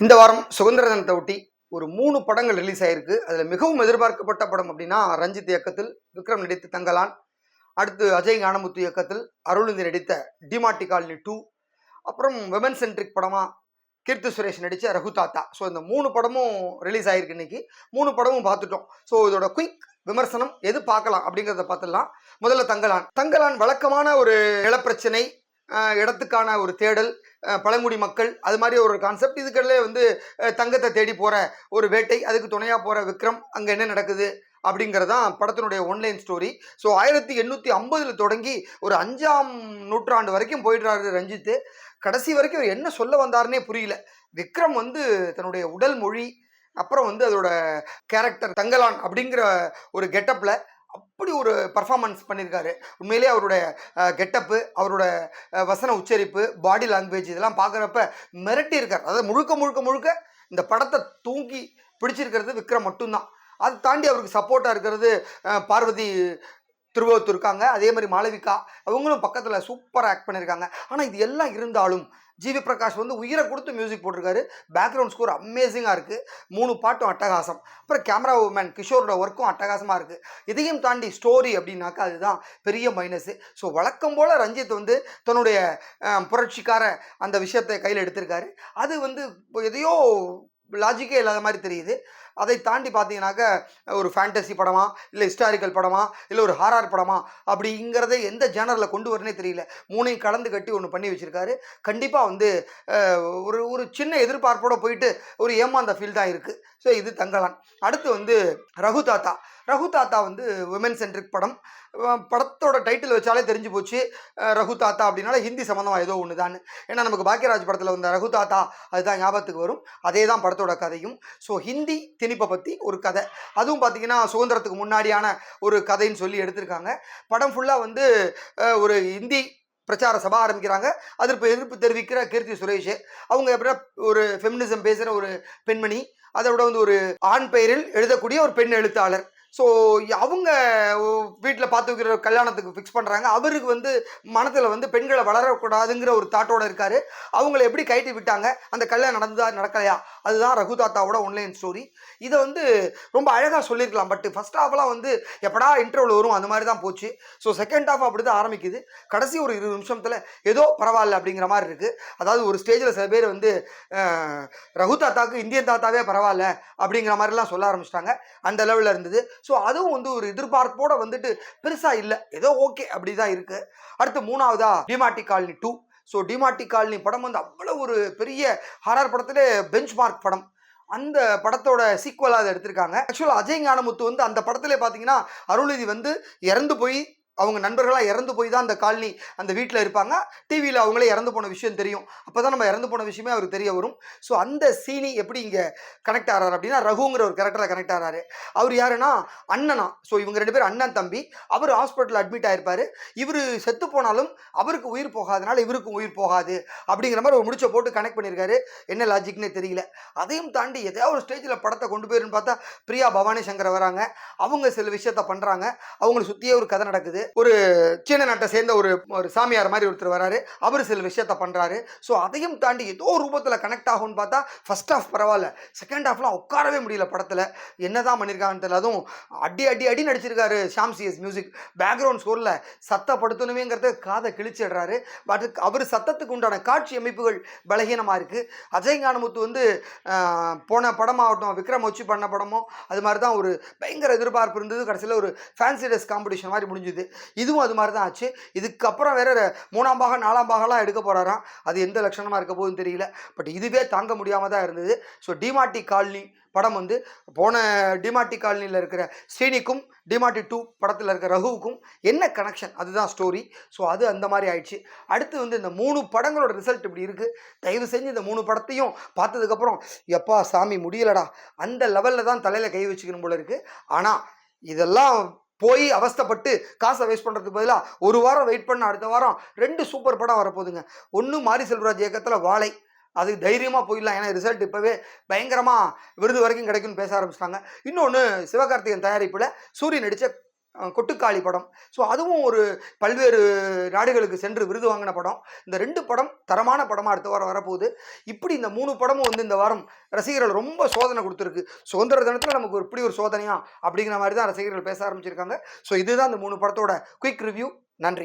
இந்த வாரம் சுதந்திர தினத்தை ஒட்டி ஒரு 3 படங்கள் ரிலீஸ் ஆயிருக்கு. அதுல மிகவும் எதிர்பார்க்கப்பட்ட படம் அப்படின்னா ரஞ்சித் இயக்கத்தில் விக்ரம் நடித்த தங்கலான், அடுத்து அஜய் ஞானமுத்து இயக்கத்தில் அருள்நிதி நடித்த டிமாட்டி காலனி 2, அப்புறம் விமன் சென்ட்ரிக் படமா கீர்த்தி சுரேஷ் நடித்த ரகு தாத்தா. ஸோ இந்த 3 படமும் ரிலீஸ் ஆயிருக்கு இன்னைக்கு. 3 படமும் பார்த்துட்டோம். ஸோ இதோட குயிக் விமர்சனம் எது பார்க்கலாம் அப்படிங்கிறத பார்த்துடலாம். முதல்ல தங்கலான். தங்கலான் வழக்கமான ஒரு நிலப்பிரச்சனை, இடத்துக்கான ஒரு தேடல், பழங்குடி மக்கள், அது மாதிரி ஒரு கான்செப்ட். இதுக்கடலே வந்து தங்கத்தை தேடி போகிற ஒரு வேட்டை, அதுக்கு துணையாக போகிற விக்ரம், அங்கே என்ன நடக்குது அப்படிங்கிறது தான் படத்தினுடைய ஒன்லைன் ஸ்டோரி. ஸோ 1850 தொடங்கி ஒரு 5ஆம் நூற்றாண்டு வரைக்கும் போயிடுறாரு ரஞ்சித்து. கடைசி வரைக்கும் அவர் என்ன சொல்ல வந்தாருன்னே புரியல. விக்ரம் வந்து தன்னுடைய உடல் மொழி, அப்புறம் வந்து அதோட கேரக்டர் தங்கலான் அப்படிங்கிற ஒரு கெட்டப்பில் அப்படி ஒரு பர்ஃபார்மன்ஸ் பண்ணியிருக்காரு. உண்மையிலே அவருடைய கெட்டப்பு, அவரோட வசன உச்சரிப்பு, பாடி லாங்குவேஜ் இதெல்லாம் பார்க்குறப்ப மிரட்டி இருக்கார். அதாவது முழுக்க முழுக்க முழுக்க இந்த படத்தை தூங்கி பிடிச்சிருக்கிறது விக்ரம் மட்டும்தான். அதை தாண்டி அவருக்கு சப்போர்ட்டாக இருக்கிறது பார்வதி திருவோத்து இருக்காங்க, அதே மாதிரி மாளவிகா, அவங்களும் பக்கத்தில் சூப்பராக ஆக்ட் பண்ணியிருக்காங்க. ஆனால் இது எல்லாம் இருந்தாலும் ஜிவி பிரகாஷ் வந்து உயிரை கொடுத்து மியூசிக் போட்டிருக்காரு. பேக்ரவுண்ட் ஸ்கோர் அமேசிங்காக இருக்குது. 3 பாட்டும் அட்டகாசம். அப்புறம் கேமரா உமன் கிஷோரோட ஒர்க்கும் அட்டகாசமாக இருக்குது. இதையும் தாண்டி ஸ்டோரி அப்படின்னாக்கா அதுதான் பெரிய மைனஸு. ஸோ வழக்கம் போல் ரஞ்சித் வந்து தன்னுடைய புரட்சிக்கார அந்த விஷயத்தை கையில் எடுத்திருக்காரு. அது வந்து எதையோ லாஜிக்கே இல்லாத மாதிரி தெரியுது. அதை தாண்டி பார்த்தீங்கன்னாக்க ஒரு ஃபேண்டசி படமா, இல்லை ஹிஸ்டாரிக்கல் படமா, இல்லை ஒரு ஹாரர் படமா அப்படிங்கிறத எந்த ஜேனரில் கொண்டு வரனே தெரியல. 3ஐயும் கலந்து கட்டி ஒன்று பண்ணி வச்சுருக்காரு. கண்டிப்பாக வந்து ஒரு ஒரு சின்ன எதிர்பார்ப்போடு போயிட்டு ஒரு ஏமாந்த ஃபீல் தான் இருக்குது. ஸோ இது தங்கலான். அடுத்து வந்து ரகு தாத்தா. ரகு தாத்தா வந்து விமன் சென்ட்ரிக் படம். படத்தோட டைட்டில் வச்சாலே தெரிஞ்சு போச்சு ரகு தாத்தா அப்படின்னால ஹிந்தி சம்மந்தமாக ஏதோ ஒன்று தான். ஏன்னா நமக்கு பாக்யராஜ் படத்தில் வந்த ரகு தாத்தா அதுதான் ஞாபகத்துக்கு வரும். அதே தான் படத்தோட கதையும். ஸோ ஹிந்தி திணிப்பை பற்றி ஒரு கதை. அதுவும் பார்த்திங்கன்னா சுதந்திரத்துக்கு முன்னாடியான ஒரு கதைன்னு சொல்லி எடுத்திருக்காங்க. படம் ஃபுல்லாக வந்து ஒரு ஹிந்தி பிரச்சார சபா ஆரம்பிக்கிறாங்க. அதற்கு எதிர்ப்பு தெரிவிக்கிற கீர்த்தி சுரேஷ். அவங்க எப்படின்னா ஒரு ஃபெமினிசம் பேசுகிற ஒரு பெண்மணி, அதை விட வந்து ஒரு ஆண் பெயரில் எழுதக்கூடிய ஒரு பெண் எழுத்தாளர். ஸோ அவங்க வீட்டில் பார்த்து வைக்கிற கல்யாணத்துக்கு ஃபிக்ஸ் பண்ணுறாங்க. அவருக்கு வந்து மனத்தில் வந்து பெண்களை வளரக்கூடாதுங்கிற ஒரு தாட்டோடு இருக்கார். அவங்கள எப்படி கைட்டி விட்டாங்க, அந்த கல்யாணம் நடந்ததா நடக்கலையா, அதுதான் ரகு தாத்தாவோட ஒன்லைன் ஸ்டோரி. இதை வந்து ரொம்ப அழகாக சொல்லியிருக்கலாம். பட் ஃபஸ்ட் ஹாஃப்லாம் வந்து எப்படா இன்டர்வல் வரும் அந்த மாதிரி தான் போச்சு. ஸோ செகண்ட் ஹாஃப் அப்படி தான் ஆரம்பிக்குது. கடைசி ஒரு 20 நிமிஷத்தில் ஏதோ பரவாயில்ல அப்படிங்கிற மாதிரி இருக்குது. அதாவது ஒரு ஸ்டேஜில் சில பேர் வந்து ரகு தாத்தாவுக்கு இந்தியன் தாத்தாவே பரவாயில்ல அப்படிங்கிற மாதிரிலாம் சொல்ல ஆரம்பிச்சிட்டாங்க. அந்த லெவலில் இருந்தது. ஸோ அதுவும் வந்து ஒரு எதிர்பார்ப்போடு வந்துட்டு பெருசாக இல்லை, ஏதோ ஓகே அப்படி தான் இருக்குது. அடுத்து 3வதா டிமாட்டி காலனி 2. ஸோ டிமாட்டி காலனி படம் வந்து அவ்வளோ ஒரு பெரிய ஹாரர் படத்திலே பெஞ்ச் மார்க் படம். அந்த படத்தோட சீக்குவலாக அதை எடுத்திருக்காங்க. ஆக்சுவலாக அஜய் ஞானமுத்து வந்து அந்த படத்திலே பார்த்தீங்கன்னா அருள்நிதி வந்து இறந்து போய், அவங்க நண்பர்களாக இறந்து போய் தான் அந்த காலனி அந்த வீட்டில் இருப்பாங்க. டிவியில் அவங்களே இறந்து போன விஷயம் தெரியும். அப்போ தான் நம்ம இறந்து போன விஷயமே அவருக்கு தெரிய வரும். ஸோ அந்த சீனி எப்படி இங்கே கனெக்ட் ஆகிறார் அப்படின்னா ரகுங்கிற ஒரு கேரக்டரில் கனெக்ட் ஆகிறாரு. அவர் யாருன்னா அண்ணனா. ஸோ இவங்க 2 பேரும் அண்ணன் தம்பி. அவர் ஹாஸ்பிட்டலில் அட்மிட் ஆகிருப்பார். இவர் செத்து போனாலும் அவருக்கு உயிர் போகாதனால இவருக்கும் உயிர் போகாது அப்படிங்கிற மாதிரி ஒரு முடிச்சை போட்டு கனெக்ட் பண்ணியிருக்காரு. என்ன லாஜிக்னே தெரியல. அதையும் தாண்டி எதையாவது ஒரு ஸ்டேஜில் படத்தை கொண்டு போயிருன்னு பார்த்தா பிரியா பவானி சங்கர் வராங்க. அவங்க சில விஷயத்த பண்ணுறாங்க. அவங்களை சுற்றியே ஒரு கதை நடக்குது. ஒரு சீன நாட்டை சேர்ந்த ஒரு சாமியார் மாதிரி ஒருத்தர் வராரு. அவர் சில விஷயத்த பண்ணுறாரு. ஸோ அதையும் தாண்டி ஏதோ ரூபத்தில் கனெக்ட் ஆகும்னு பார்த்தா ஃபர்ஸ்ட் ஹாஃப் பரவாயில்ல, செகண்ட் ஹாஃப்லாம் உட்காரவே முடியல படத்தில். என்ன தான் பண்ணியிருக்காங்கன்னு தெரியல. அதுவும் அடி அடி அடி நடிச்சிருக்காரு ஷாம் சிஎஸ் மியூசிக். பேக்ரவுண்ட் ஸ்கோரில் சத்தப்படுத்தணுமேங்கிறத காதை கிழிச்சிடுறாரு. பட் அவர் சத்தத்துக்கு உண்டான காட்சி அமைப்புகள் பலகீனமாக இருக்குது. அஜய் ஞானமுத்து வந்து போன படமாகட்டும், விக்ரம் வச்சு பண்ண படமோ அது மாதிரி தான் ஒரு பயங்கர எதிர்பார்ப்பு இருந்தது. கடைசியில் ஒரு ஃபேன்சி ட்ரெஸ் காம்படிஷன் மாதிரி முடிஞ்சுது. இதுவும் அது மாதிரி தான் ஆச்சு. இதுக்கப்புறம் வேற 3ஆம் பாகம் 4ஆம் பாகம்லாம் எடுக்க போகிறாராம். அது எந்த லட்சணமாக இருக்க போகுதுன்னு தெரியல. பட் இதுவே தாங்க முடியாமல் தான் இருந்தது. ஸோ டிமாட்டி காலனி படம் வந்து போன டிமாட்டி காலனியில் இருக்கிற ஸ்ரீனிக்கும் டிமாட்டி 2 படத்தில் இருக்கிற ரகுவுக்கும் என்ன கனெக்ஷன், அதுதான் ஸ்டோரி. ஸோ அது அந்த மாதிரி ஆயிடுச்சு. அடுத்து வந்து இந்த 3 படங்களோட ரிசல்ட் இப்படி இருக்குது. தயவு செஞ்சு இந்த 3 படத்தையும் பார்த்ததுக்கப்புறம் எப்பா சாமி முடியலடா அந்த லெவலில் தான் தலையில் கை வச்சுக்கணும் போல இருக்குது. ஆனால் இதெல்லாம் போய் அவஸ்தப்பட்டு காசை வேஸ்ட் பண்ணுறதுக்கு பதிலாக ஒரு வாரம் வெயிட் பண்ண அடுத்த வாரம் 2 சூப்பர் படம் வரப்போகுதுங்க. ஒன்று மாரி செல்வராஜ் இயக்கத்தில் வாழை, அது தைரியமாக போயிடலாம். ஏன்னா ரிசல்ட் இப்போவே பயங்கரமாக விருது வரைக்கும் கிடைக்குன்னு பேச ஆரம்பிச்சிட்டாங்க. இன்னொன்று சிவகார்த்திகேயன் தயாரிப்பில் சூரியன் நடித்த கொட்டுக்காளி படம். ஸோ அதுவும் ஒரு பல்வேறு நாடுகளுக்கு சென்று விருது வாங்கின படம். இந்த 2 படம் தரமான படமாக அடுத்த வாரம் வரப்போகுது. இப்படி இந்த 3 படமும் வந்து இந்த வாரம் ரசிகர்கள் ரொம்ப சோதனை கொடுத்துருக்கு. சுதந்திர தினத்தில் நமக்கு இப்படி ஒரு சோதனையா அப்படிங்கிற மாதிரி தான் ரசிகர்கள் பேச ஆரம்பிச்சிருக்காங்க. ஸோ இதுதான் இந்த 3 படத்தோட குயிக் ரிவ்யூ. நன்றி.